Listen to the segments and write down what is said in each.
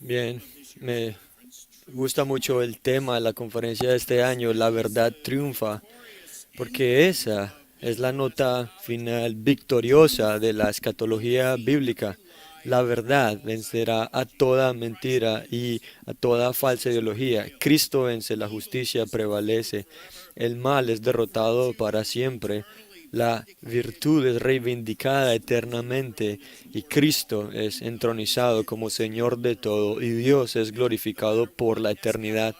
Bien, me gusta mucho el tema de la conferencia de este año, La verdad triunfa, porque esa es la nota final victoriosa de la escatología bíblica. La verdad vencerá a toda mentira y a toda falsa ideología. Cristo vence, la justicia prevalece, el mal es derrotado para siempre. La virtud es reivindicada eternamente y Cristo es entronizado como Señor de todo y Dios es glorificado por la eternidad.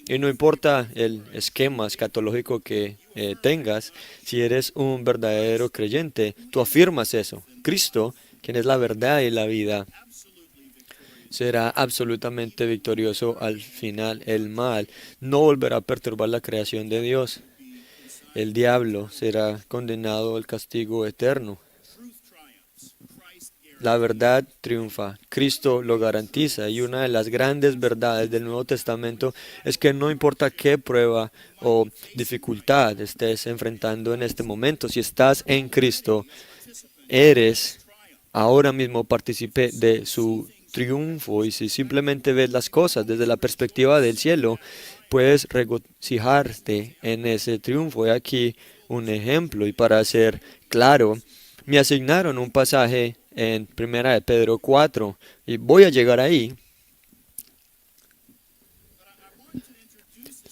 Y no importa el esquema escatológico que tengas, si eres un verdadero creyente, tú afirmas eso. Cristo, quien es la verdad y la vida, será absolutamente victorioso al final. El mal no volverá a perturbar la creación de Dios. El diablo será condenado al castigo eterno. La verdad triunfa, Cristo lo garantiza y una de las grandes verdades del Nuevo Testamento es que no importa qué prueba o dificultad estés enfrentando en este momento, si estás en Cristo, eres ahora mismo partícipe de su triunfo y si simplemente ves las cosas desde la perspectiva del cielo, puedes regocijarte en ese triunfo. He aquí un ejemplo y para ser claro, me asignaron un pasaje en Primera de Pedro 4 y voy a llegar ahí,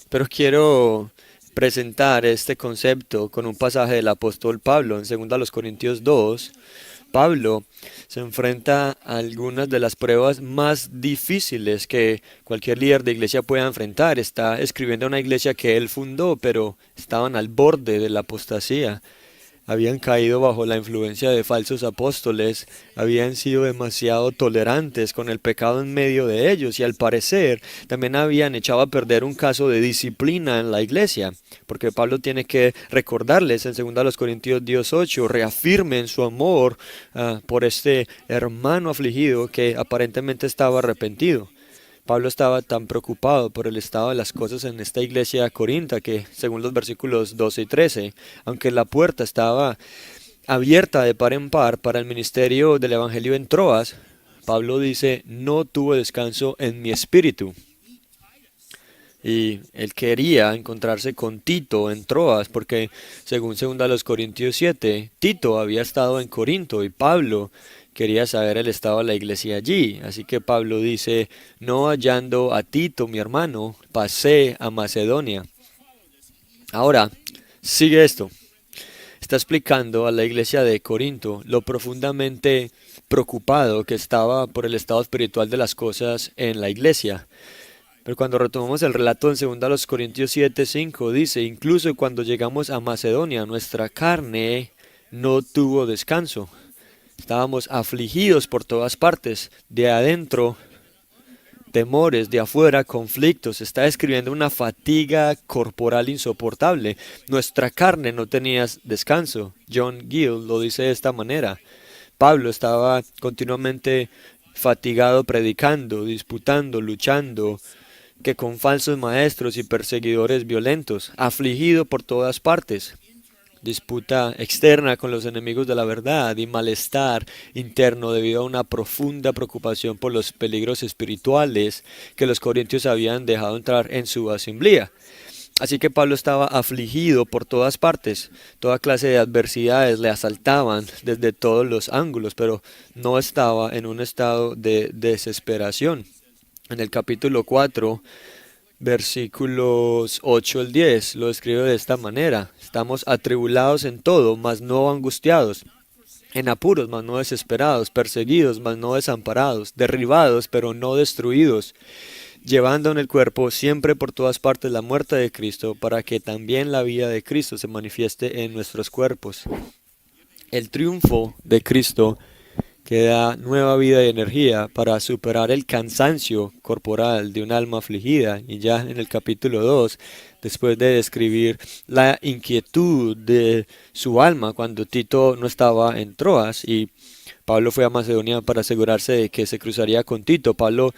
pero quiero presentar este concepto con un pasaje del apóstol Pablo en 2 Corintios 2. Pablo se enfrenta a algunas de las pruebas más difíciles que cualquier líder de iglesia pueda enfrentar. Está escribiendo a una iglesia que él fundó, pero estaban al borde de la apostasía. Habían caído bajo la influencia de falsos apóstoles, habían sido demasiado tolerantes con el pecado en medio de ellos y al parecer también habían echado a perder un caso de disciplina en la iglesia, porque Pablo tiene que recordarles en 2 Corintios 18, reafirmen su amor por este hermano afligido que aparentemente estaba arrepentido. Pablo estaba tan preocupado por el estado de las cosas en esta iglesia corinta que, según los versículos 12 y 13, aunque la puerta estaba abierta de par en par para el ministerio del Evangelio en Troas, Pablo dice, no tuvo descanso en mi espíritu. Y él quería encontrarse con Tito en Troas, porque según 2 Corintios 7, Tito había estado en Corinto y Pablo quería saber el estado de la iglesia allí. Así que Pablo dice, no hallando a Tito, mi hermano, pasé a Macedonia. Ahora, sigue esto. Está explicando a la iglesia de Corinto lo profundamente preocupado que estaba por el estado espiritual de las cosas en la iglesia. Pero cuando retomamos el relato en 2 Corintios 7:5 dice, incluso cuando llegamos a Macedonia, nuestra carne no tuvo descanso. Estábamos afligidos por todas partes, de adentro, temores, de afuera, conflictos. Está describiendo una fatiga corporal insoportable. Nuestra carne no tenía descanso. John Gill lo dice de esta manera. Pablo estaba continuamente fatigado predicando, disputando, luchando, que con falsos maestros y perseguidores violentos, afligido por todas partes, disputa externa con los enemigos de la verdad y malestar interno debido a una profunda preocupación por los peligros espirituales que los corintios habían dejado entrar en su asamblea. Así que Pablo estaba afligido por todas partes, toda clase de adversidades le asaltaban desde todos los ángulos, pero no estaba en un estado de desesperación. En el capítulo 4, versículos 8 al 10, lo escribe de esta manera. Estamos atribulados en todo, mas no angustiados, en apuros, mas no desesperados, perseguidos, mas no desamparados, derribados, pero no destruidos, llevando en el cuerpo siempre por todas partes la muerte de Cristo, para que también la vida de Cristo se manifieste en nuestros cuerpos. El triunfo de Cristo que da nueva vida y energía para superar el cansancio corporal de un alma afligida. Y ya en el capítulo 2, después de describir la inquietud de su alma cuando Tito no estaba en Troas y Pablo fue a Macedonia para asegurarse de que se cruzaría con Tito, Pablo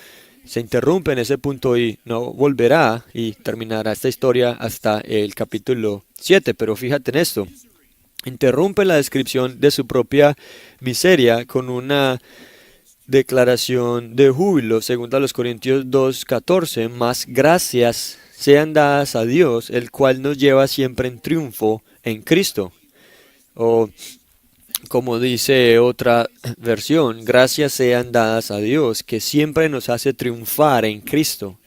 se interrumpe en ese punto y no volverá y terminará esta historia hasta el capítulo 7, pero fíjate en esto. Interrumpe la descripción de su propia miseria con una declaración de júbilo, según a los Corintios 2:14, más gracias sean dadas a Dios, el cual nos lleva siempre en triunfo en Cristo. O como dice otra versión, gracias sean dadas a Dios, que siempre nos hace triunfar en Cristo.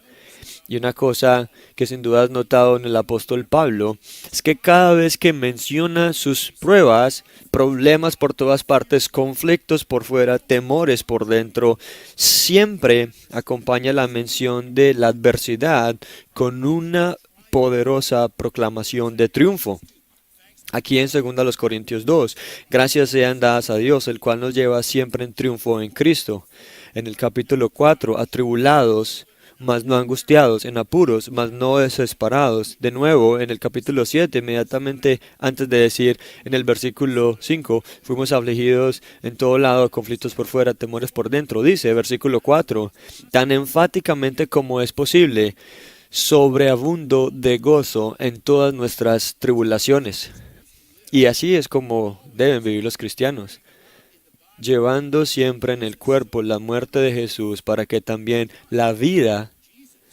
Y una cosa que sin duda has notado en el apóstol Pablo es que cada vez que menciona sus pruebas, problemas por todas partes, conflictos por fuera, temores por dentro, siempre acompaña la mención de la adversidad con una poderosa proclamación de triunfo. Aquí en 2 Corintios 2, gracias sean dadas a Dios, el cual nos lleva siempre en triunfo en Cristo. En el capítulo 4, atribulados, mas no angustiados, en apuros, mas no desesperados. De nuevo, en el capítulo 7, inmediatamente antes de decir en el versículo 5, fuimos afligidos en todo lado, conflictos por fuera, temores por dentro. Dice, versículo 4, tan enfáticamente como es posible, sobreabundo de gozo en todas nuestras tribulaciones. Y así es como deben vivir los cristianos, llevando siempre en el cuerpo la muerte de Jesús para que también la vida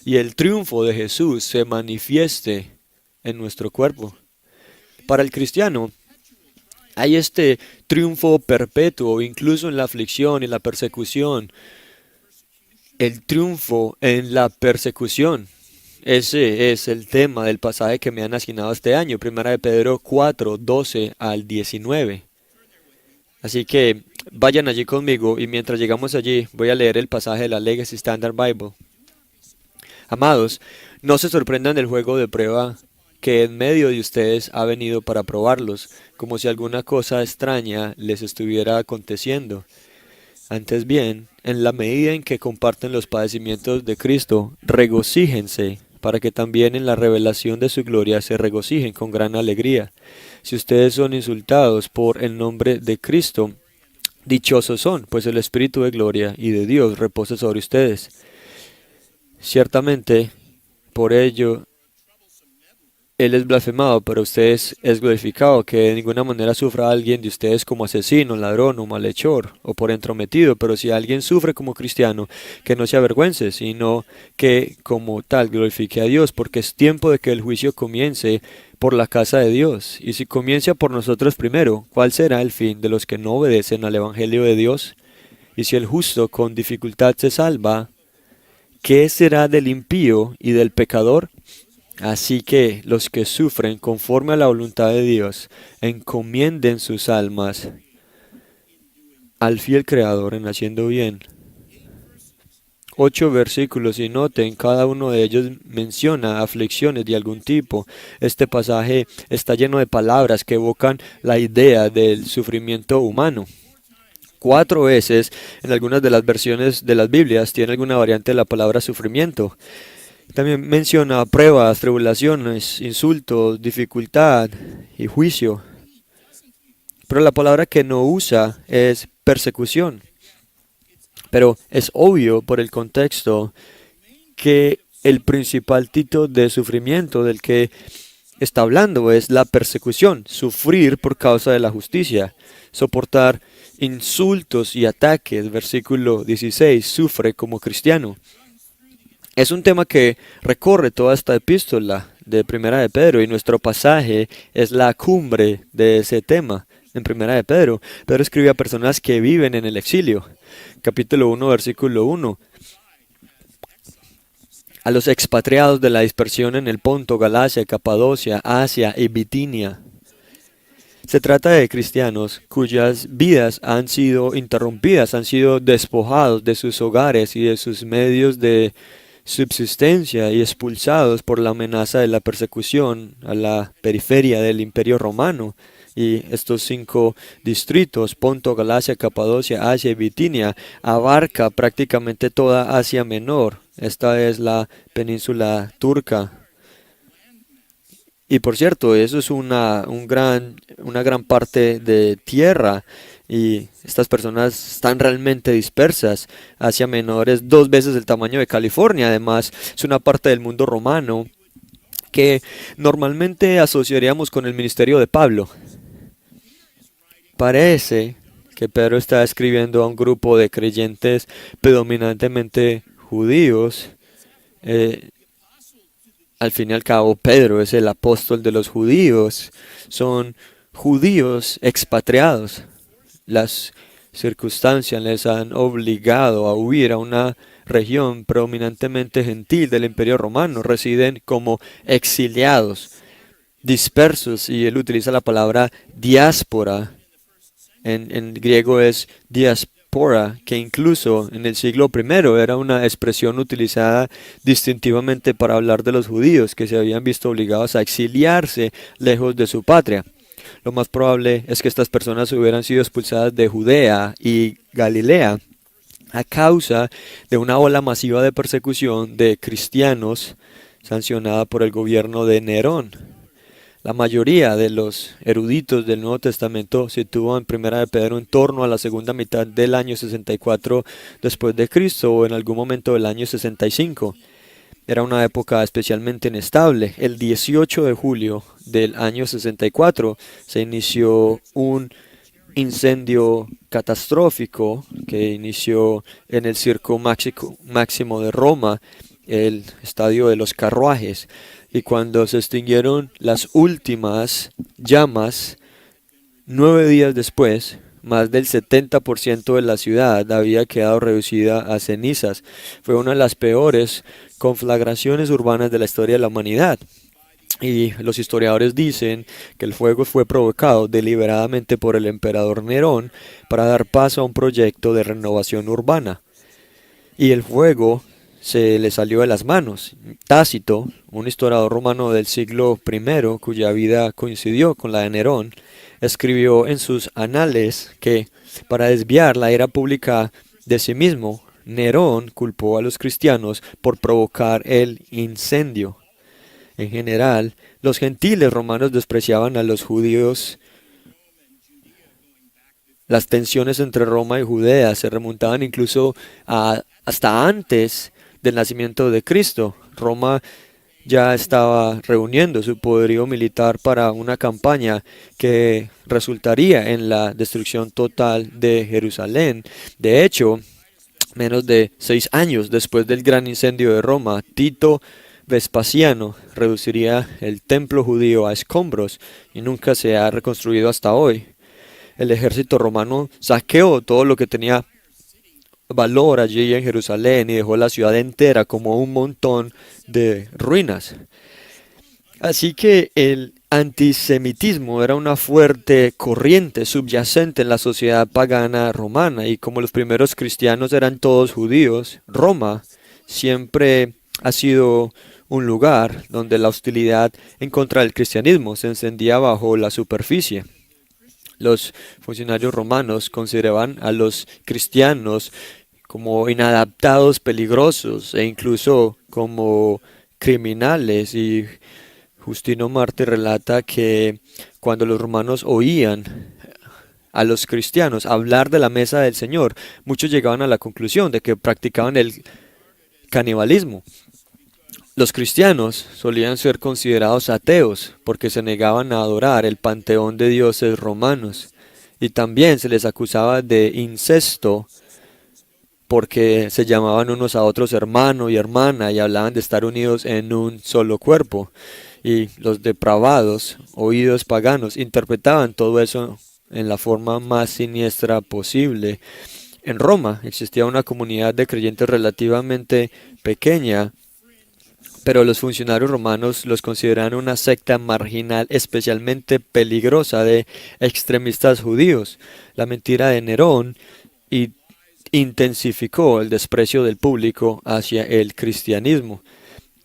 y el triunfo de Jesús se manifieste en nuestro cuerpo. Para el cristiano hay este triunfo perpetuo, incluso en la aflicción y la persecución. El triunfo en la persecución. Ese es el tema del pasaje que me han asignado este año, 1 Pedro 4, 12 al 19. Así que vayan allí conmigo y mientras llegamos allí voy a leer el pasaje de la Legacy Standard Bible. Amados, no se sorprendan del juego de prueba que en medio de ustedes ha venido para probarlos, como si alguna cosa extraña les estuviera aconteciendo. Antes bien, en la medida en que comparten los padecimientos de Cristo, regocíjense, para que también en la revelación de su gloria se regocijen con gran alegría. Si ustedes son insultados por el nombre de Cristo, dichosos son, pues el Espíritu de gloria y de Dios reposa sobre ustedes. Ciertamente, por ello, Él es blasfemado, pero ustedes es glorificado, que de ninguna manera sufra alguien de ustedes como asesino, ladrón o malhechor, o por entrometido, pero si alguien sufre como cristiano, que no se avergüence, sino que como tal glorifique a Dios, porque es tiempo de que el juicio comience por la casa de Dios, y si comienza por nosotros primero, ¿cuál será el fin de los que no obedecen al Evangelio de Dios? Y si el justo con dificultad se salva, ¿qué será del impío y del pecador? Así que los que sufren conforme a la voluntad de Dios, encomienden sus almas al fiel Creador en haciendo bien. 8 versículos y noten, cada uno de ellos menciona aflicciones de algún tipo. Este pasaje está lleno de palabras que evocan la idea del sufrimiento humano. 4 veces en algunas de las versiones de las Biblias tiene alguna variante de la palabra sufrimiento. También menciona pruebas, tribulaciones, insultos, dificultad y juicio. Pero la palabra que no usa es persecución. Pero es obvio por el contexto que el principal tipo de sufrimiento del que está hablando es la persecución, sufrir por causa de la justicia, soportar insultos y ataques. Versículo 16, sufre como cristiano. Es un tema que recorre toda esta epístola de Primera de Pedro y nuestro pasaje es la cumbre de ese tema en Primera de Pedro. Pedro escribe a personas que viven en el exilio. Capítulo 1, versículo 1. A los expatriados de la dispersión en el Ponto, Galacia, Capadocia, Asia y Bitinia. Se trata de cristianos cuyas vidas han sido interrumpidas, han sido despojados de sus hogares y de sus medios de subsistencia y expulsados por la amenaza de la persecución a la periferia del Imperio Romano. Y estos 5 distritos, Ponto, Galacia, Capadocia, Asia y Bitinia, abarca prácticamente toda Asia Menor. Esta es la península turca. Y por cierto, eso es una gran parte de tierra y estas personas están realmente dispersas. Asia Menor es 2 veces el tamaño de California, además es una parte del mundo romano que normalmente asociaríamos con el ministerio de Pablo. Parece que Pedro está escribiendo a un grupo de creyentes predominantemente judíos. Eh, Al fin y al cabo, Pedro es el apóstol de los judíos. Son judíos expatriados. Las circunstancias les han obligado a huir a una región predominantemente gentil del Imperio Romano. Residen como exiliados, dispersos, y él utiliza la palabra diáspora. En griego es diaspora, que incluso en el siglo I era una expresión utilizada distintivamente para hablar de los judíos que se habían visto obligados a exiliarse lejos de su patria. Lo más probable es que estas personas hubieran sido expulsadas de Judea y Galilea a causa de una ola masiva de persecución de cristianos sancionada por el gobierno de Nerón. La mayoría de los eruditos del Nuevo Testamento sitúan Primera de Pedro en torno a la segunda mitad del año 64 después de Cristo o en algún momento del año 65. Era una época especialmente inestable. El 18 de julio del año 64 se inició un incendio catastrófico que inició en el Circo Máximo de Roma, el estadio de los carruajes. Y cuando se extinguieron las últimas llamas, 9 días después, más del 70% de la ciudad había quedado reducida a cenizas. Fue una de las peores conflagraciones urbanas de la historia de la humanidad. Y los historiadores dicen que el fuego fue provocado deliberadamente por el emperador Nerón para dar paso a un proyecto de renovación urbana. Y el fuego se le salió de las manos. Tácito, un historiador romano del siglo I, cuya vida coincidió con la de Nerón, escribió en sus anales que, para desviar la ira pública de sí mismo, Nerón culpó a los cristianos por provocar el incendio. En general, los gentiles romanos despreciaban a los judíos. Las tensiones entre Roma y Judea se remontaban incluso hasta antes del nacimiento de Cristo. Roma ya estaba reuniendo su poderío militar para una campaña que resultaría en la destrucción total de Jerusalén. De hecho, menos de 6 años después del gran incendio de Roma, Tito Vespasiano reduciría el templo judío a escombros y nunca se ha reconstruido hasta hoy. El ejército romano saqueó todo lo que tenía valor allí en Jerusalén y dejó la ciudad entera como un montón de ruinas. Así que el antisemitismo era una fuerte corriente subyacente en la sociedad pagana romana, y como los primeros cristianos eran todos judíos, Roma siempre ha sido un lugar donde la hostilidad en contra del cristianismo se encendía bajo la superficie. Los funcionarios romanos consideraban a los cristianos como inadaptados, peligrosos e incluso como criminales. Y Justino Marte relata que cuando los romanos oían a los cristianos hablar de la mesa del Señor, muchos llegaban a la conclusión de que practicaban el canibalismo. Los cristianos solían ser considerados ateos porque se negaban a adorar el panteón de dioses romanos, y también se les acusaba de incesto porque se llamaban unos a otros hermano y hermana y hablaban de estar unidos en un solo cuerpo. Y los depravados, oídos paganos, interpretaban todo eso en la forma más siniestra posible. En Roma existía una comunidad de creyentes relativamente pequeña, pero los funcionarios romanos los consideraban una secta marginal especialmente peligrosa de extremistas judíos. La mentira de Nerón intensificó el desprecio del público hacia el cristianismo.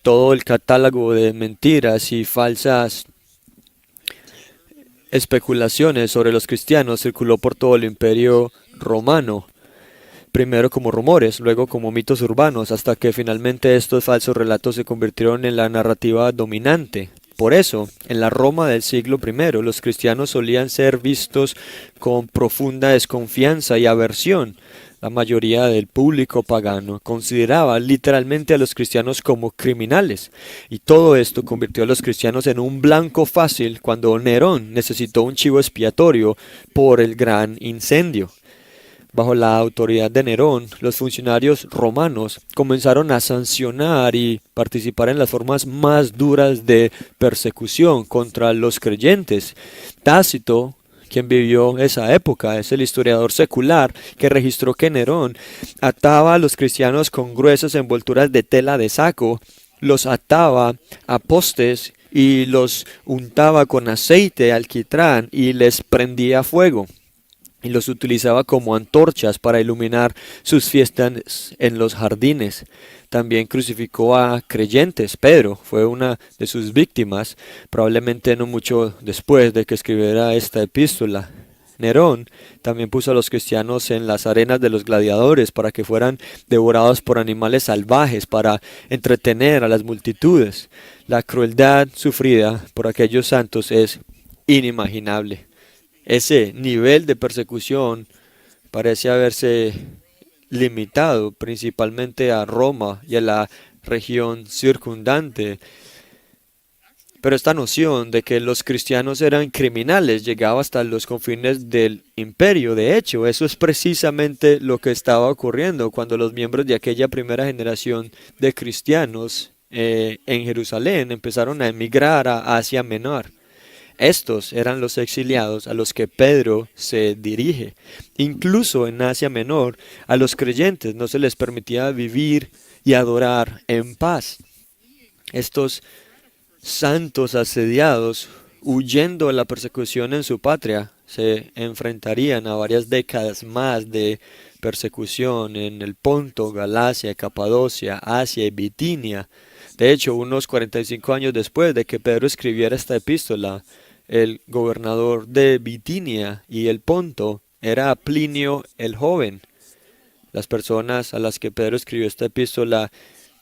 Todo el catálogo de mentiras y falsas especulaciones sobre los cristianos circuló por todo el Imperio Romano, primero como rumores, luego como mitos urbanos, hasta que finalmente estos falsos relatos se convirtieron en la narrativa dominante. Por eso, en la Roma del siglo I, los cristianos solían ser vistos con profunda desconfianza y aversión. La mayoría del público pagano consideraba literalmente a los cristianos como criminales, y todo esto convirtió a los cristianos en un blanco fácil cuando Nerón necesitó un chivo expiatorio por el gran incendio. Bajo la autoridad de Nerón, los funcionarios romanos comenzaron a sancionar y participar en las formas más duras de persecución contra los creyentes. Tácito, quien vivió esa época, es el historiador secular que registró que Nerón ataba a los cristianos con gruesas envolturas de tela de saco, los ataba a postes y los untaba con aceite, alquitrán y les prendía fuego y los utilizaba como antorchas para iluminar sus fiestas en los jardines. También crucificó a creyentes. Pedro fue una de sus víctimas, probablemente no mucho después de que escribiera esta epístola. Nerón también puso a los cristianos en las arenas de los gladiadores para que fueran devorados por animales salvajes, para entretener a las multitudes. La crueldad sufrida por aquellos santos es inimaginable. Ese nivel de persecución parece haberse limitado principalmente a Roma y a la región circundante. Pero esta noción de que los cristianos eran criminales llegaba hasta los confines del imperio. De hecho, eso es precisamente lo que estaba ocurriendo cuando los miembros de aquella primera generación de cristianos en Jerusalén empezaron a emigrar a Asia Menor. Estos eran los exiliados a los que Pedro se dirige. Incluso en Asia Menor, a los creyentes no se les permitía vivir y adorar en paz. Estos santos asediados, huyendo de la persecución en su patria, se enfrentarían a varias décadas más de persecución en el Ponto, Galacia, Capadocia, Asia y Bitinia. De hecho, unos 45 años después de que Pedro escribiera esta epístola, el gobernador de Bitinia y el Ponto era Plinio el Joven. Las personas a las que Pedro escribió esta epístola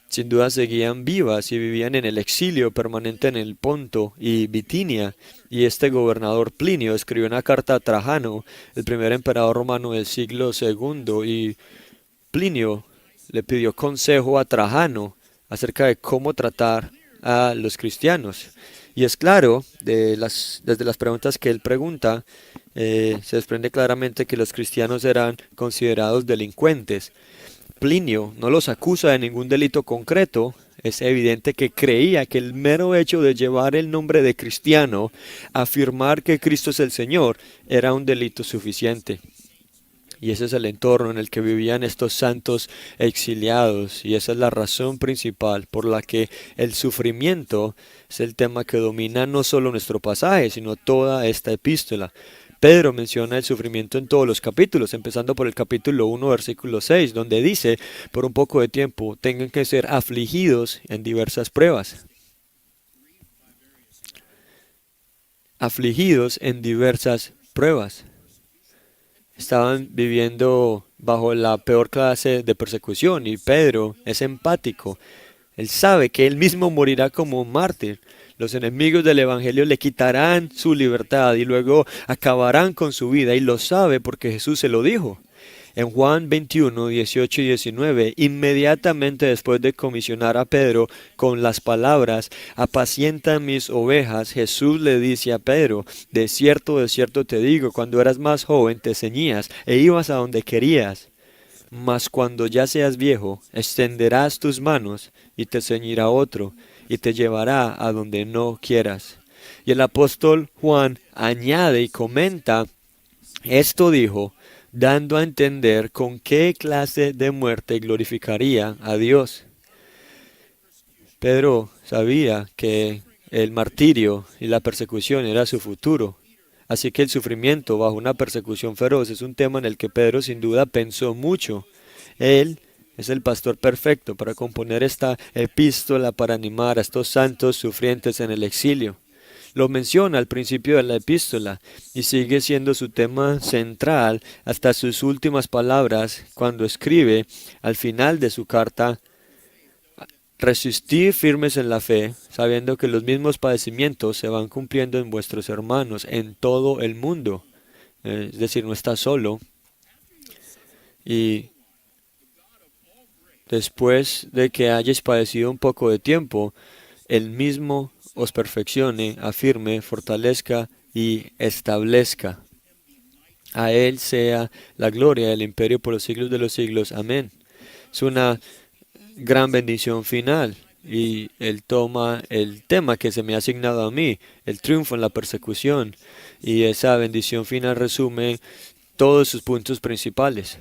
sin duda seguían vivas y vivían en el exilio permanente en el Ponto y Bitinia. Y este gobernador Plinio escribió una carta a Trajano, el primer emperador romano del siglo II, y Plinio le pidió consejo a Trajano acerca de cómo tratar a los cristianos. Y es claro, desde las preguntas que él pregunta, se desprende claramente que los cristianos eran considerados delincuentes. Plinio no los acusa de ningún delito concreto. Es evidente que creía que el mero hecho de llevar el nombre de cristiano, afirmar que Cristo es el Señor, era un delito suficiente. Y ese es el entorno en el que vivían estos santos exiliados. Y esa es la razón principal por la que el sufrimiento es el tema que domina no solo nuestro pasaje, sino toda esta epístola. Pedro menciona el sufrimiento en todos los capítulos, empezando por el capítulo 1, versículo 6, donde dice, por un poco de tiempo, tengan que ser afligidos en diversas pruebas. Afligidos en diversas pruebas. Estaban viviendo bajo la peor clase de persecución y Pedro es empático. Él sabe que él mismo morirá como un mártir. Los enemigos del Evangelio le quitarán su libertad y luego acabarán con su vida y lo sabe porque Jesús se lo dijo. En Juan 21, 18 y 19, inmediatamente después de comisionar a Pedro con las palabras, apacienta mis ovejas, Jesús le dice a Pedro, de cierto te digo, cuando eras más joven te ceñías e ibas a donde querías. Mas cuando ya seas viejo, extenderás tus manos y te ceñirá otro y te llevará a donde no quieras. Y el apóstol Juan añade y comenta, esto dijo, dando a entender con qué clase de muerte glorificaría a Dios. Pedro sabía que el martirio y la persecución era su futuro, así que el sufrimiento bajo una persecución feroz es un tema en el que Pedro sin duda pensó mucho. Él es el pastor perfecto para componer esta epístola para animar a estos santos sufrientes en el exilio. Lo menciona al principio de la epístola y sigue siendo su tema central hasta sus últimas palabras cuando escribe al final de su carta, resistid firmes en la fe, sabiendo que los mismos padecimientos se van cumpliendo en vuestros hermanos en todo el mundo. Es decir, no está solo. Y después de que hayáis padecido un poco de tiempo, Él mismo os perfeccione, afirme, fortalezca y establezca. A Él sea la gloria del imperio por los siglos de los siglos. Amén. Es una gran bendición final. Y Él toma el tema que se me ha asignado a mí, el triunfo en la persecución. Y esa bendición final resume todos sus puntos principales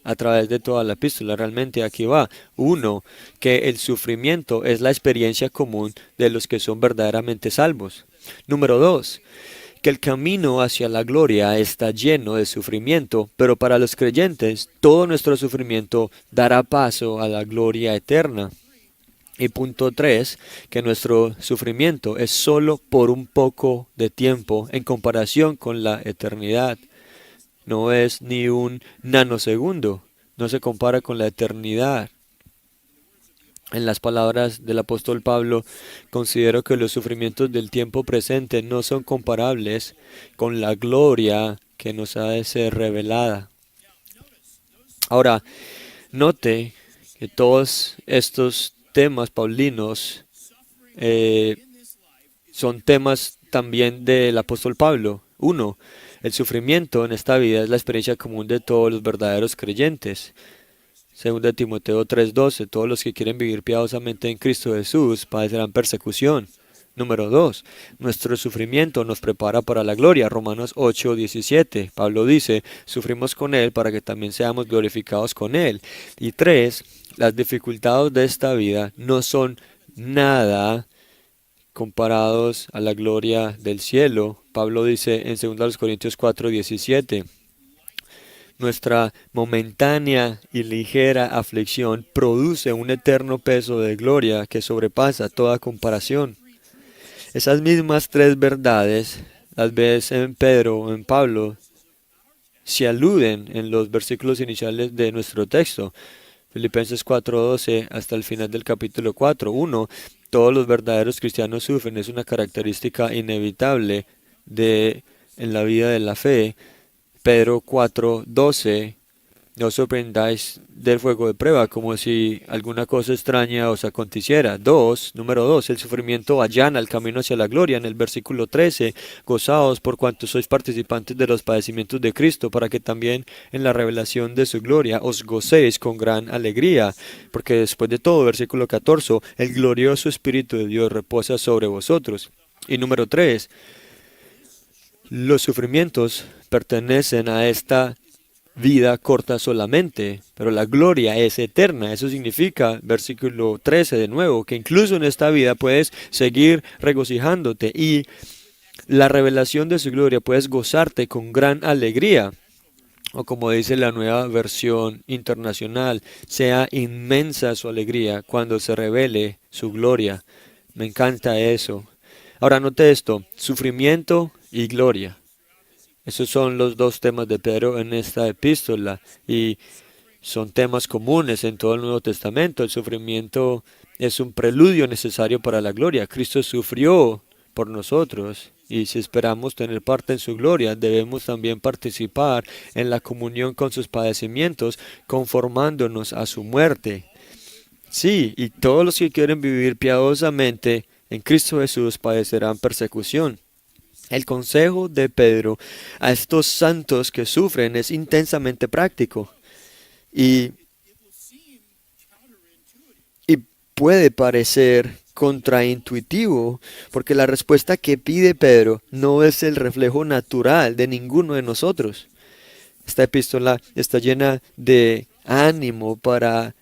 a través de toda la epístola. Realmente aquí va. Uno, que el sufrimiento es la experiencia común de los que son verdaderamente salvos. Número dos, que el camino hacia la gloria está lleno de sufrimiento, pero para los creyentes todo nuestro sufrimiento dará paso a la gloria eterna. Y punto 3, que nuestro sufrimiento es solo por un poco de tiempo en comparación con la eternidad. No es ni un nanosegundo, no se compara con la eternidad. En las palabras del apóstol Pablo, considero que los sufrimientos del tiempo presente no son comparables con la gloria que nos ha de ser revelada. Ahora, note que todos estos temas paulinos son temas también del apóstol Pablo. Uno, el sufrimiento en esta vida es la experiencia común de todos los verdaderos creyentes. Según Timoteo 3:12, todos los que quieren vivir piadosamente en Cristo Jesús padecerán persecución. Número 2, nuestro sufrimiento nos prepara para la gloria. Romanos 8:17, Pablo dice, sufrimos con Él para que también seamos glorificados con Él. Y 3, las dificultades de esta vida no son nada comparados a la gloria del cielo. Pablo dice en 2 Corintios 4:17, nuestra momentánea y ligera aflicción produce un eterno peso de gloria que sobrepasa toda comparación. Esas mismas tres verdades, las ves en Pedro o en Pablo, se aluden en los versículos iniciales de nuestro texto. Filipenses 4:12 hasta el final del capítulo 4. 1. Todos los verdaderos cristianos sufren, es una característica inevitable en la vida de la fe. Pedro 4:12, no os sorprendáis del fuego de prueba, como si alguna cosa extraña os aconteciera. Número 2, el sufrimiento allana el camino hacia la gloria. En el versículo 13, gozaos por cuanto sois participantes de los padecimientos de Cristo, para que también en la revelación de su gloria os gocéis con gran alegría. Porque después de todo, versículo 14, el glorioso Espíritu de Dios reposa sobre vosotros. Y número 3, los sufrimientos pertenecen a esta vida corta solamente, pero la gloria es eterna. Eso significa, versículo 13 de nuevo, que incluso en esta vida puedes seguir regocijándote y la revelación de su gloria puedes gozarte con gran alegría. O como dice la nueva versión internacional, sea inmensa su alegría cuando se revele su gloria. Me encanta eso. Ahora note esto, sufrimiento y gloria. Esos son los dos temas de Pedro en esta epístola y son temas comunes en todo el Nuevo Testamento. El sufrimiento es un preludio necesario para la gloria. Cristo sufrió por nosotros y si esperamos tener parte en su gloria, debemos también participar en la comunión con sus padecimientos, conformándonos a su muerte. Sí, y todos los que quieren vivir piadosamente en Cristo Jesús padecerán persecución. El consejo de Pedro a estos santos que sufren es intensamente práctico y, y puede parecer contraintuitivo porque la respuesta que pide Pedro no es el reflejo natural de ninguno de nosotros. Esta epístola está llena de ánimo para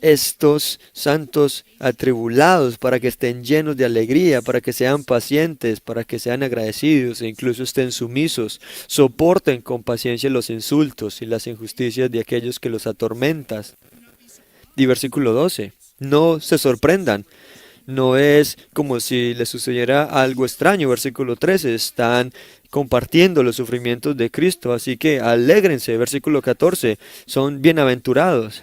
estos santos atribulados, para que estén llenos de alegría, para que sean pacientes, para que sean agradecidos e incluso estén sumisos, soporten con paciencia los insultos y las injusticias de aquellos que los atormentan. Y versículo 12, no se sorprendan, no es como si les sucediera algo extraño. Versículo 13, están compartiendo los sufrimientos de Cristo, así que alégrense. Versículo 14, son bienaventurados,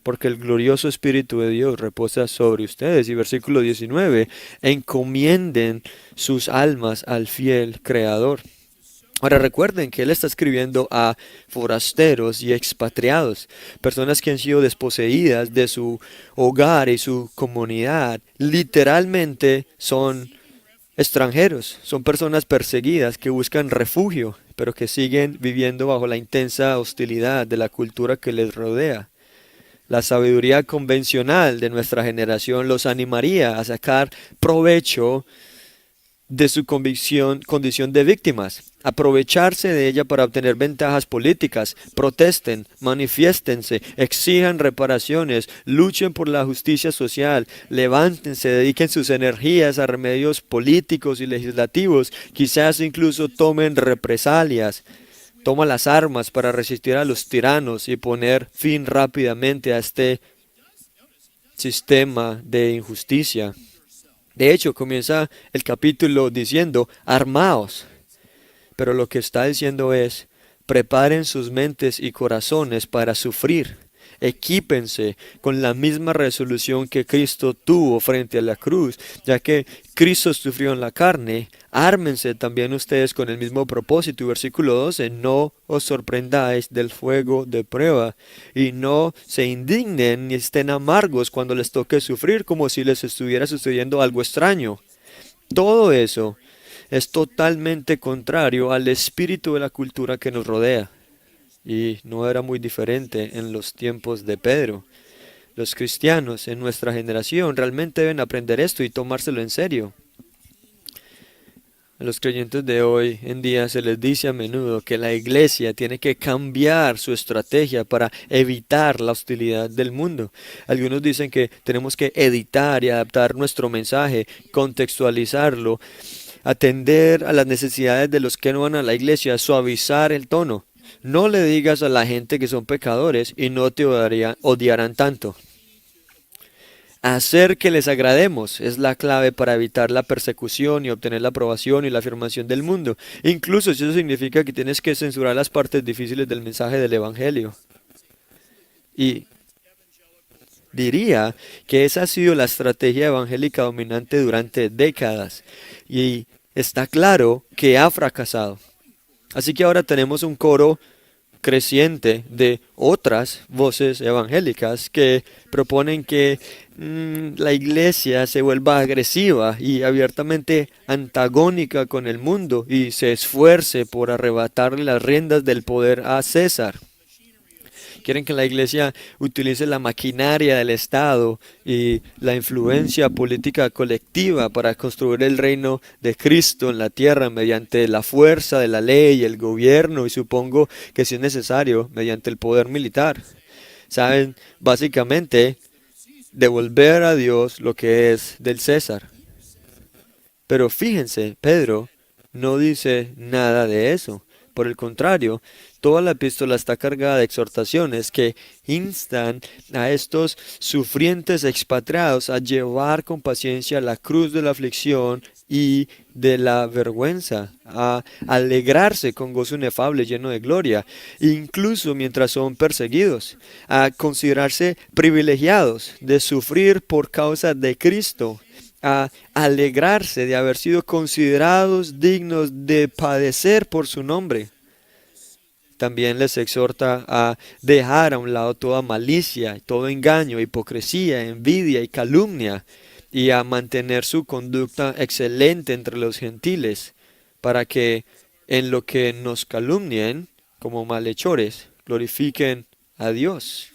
porque el glorioso Espíritu de Dios reposa sobre ustedes. Y versículo 19, encomienden sus almas al fiel Creador. Ahora recuerden que él está escribiendo a forasteros y expatriados, personas que han sido desposeídas de su hogar y su comunidad. Literalmente son extranjeros, son personas perseguidas que buscan refugio. pero que siguen viviendo bajo la intensa hostilidad de la cultura que les rodea. La sabiduría convencional de nuestra generación los animaría a sacar provecho de su condición de víctimas, aprovecharse de ella para obtener ventajas políticas, protesten, manifiéstense, exijan reparaciones, luchen por la justicia social, levántense, dediquen sus energías a remedios políticos y legislativos, quizás incluso tomen represalias. Toma las armas para resistir a los tiranos y poner fin rápidamente a este sistema de injusticia. De hecho, comienza el capítulo diciendo, armaos. Pero lo que está diciendo es, preparen sus mentes y corazones para sufrir. Equípense con la misma resolución que Cristo tuvo frente a la cruz, ya que Cristo sufrió en la carne. Ármense también ustedes con el mismo propósito. Y versículo 12, no os sorprendáis del fuego de prueba, y no se indignen ni estén amargos cuando les toque sufrir como si les estuviera sucediendo algo extraño. Todo eso es totalmente contrario al espíritu de la cultura que nos rodea. Y no era muy diferente en los tiempos de Pedro. Los cristianos en nuestra generación realmente deben aprender esto y tomárselo en serio. A los creyentes de hoy en día se les dice a menudo que la iglesia tiene que cambiar su estrategia para evitar la hostilidad del mundo. Algunos dicen que tenemos que editar y adaptar nuestro mensaje, contextualizarlo, atender a las necesidades de los que no van a la iglesia, suavizar el tono. No le digas a la gente que son pecadores y no te odiarán tanto. Hacer que les agrademos es la clave para evitar la persecución y obtener la aprobación y la afirmación del mundo, incluso si eso significa que tienes que censurar las partes difíciles del mensaje del Evangelio. Y diría que esa ha sido la estrategia evangélica dominante durante décadas, y está claro que ha fracasado. Así que ahora tenemos un coro creciente de otras voces evangélicas que proponen que la iglesia se vuelva agresiva y abiertamente antagónica con el mundo y se esfuerce por arrebatarle las riendas del poder a César. Quieren que la iglesia utilice la maquinaria del Estado y la influencia política colectiva para construir el reino de Cristo en la tierra mediante la fuerza de la ley, el gobierno y supongo que si es necesario, mediante el poder militar. Saben, básicamente, devolver a Dios lo que es del César. Pero fíjense, Pedro no dice nada de eso. Por el contrario, toda la epístola está cargada de exhortaciones que instan a estos sufrientes expatriados a llevar con paciencia la cruz de la aflicción y de la vergüenza, a alegrarse con gozo inefable lleno de gloria, incluso mientras son perseguidos, a considerarse privilegiados de sufrir por causa de Cristo, a alegrarse de haber sido considerados dignos de padecer por su nombre. También les exhorta a dejar a un lado toda malicia, todo engaño, hipocresía, envidia y calumnia, y a mantener su conducta excelente entre los gentiles, para que en lo que nos calumnien como malhechores, glorifiquen a Dios.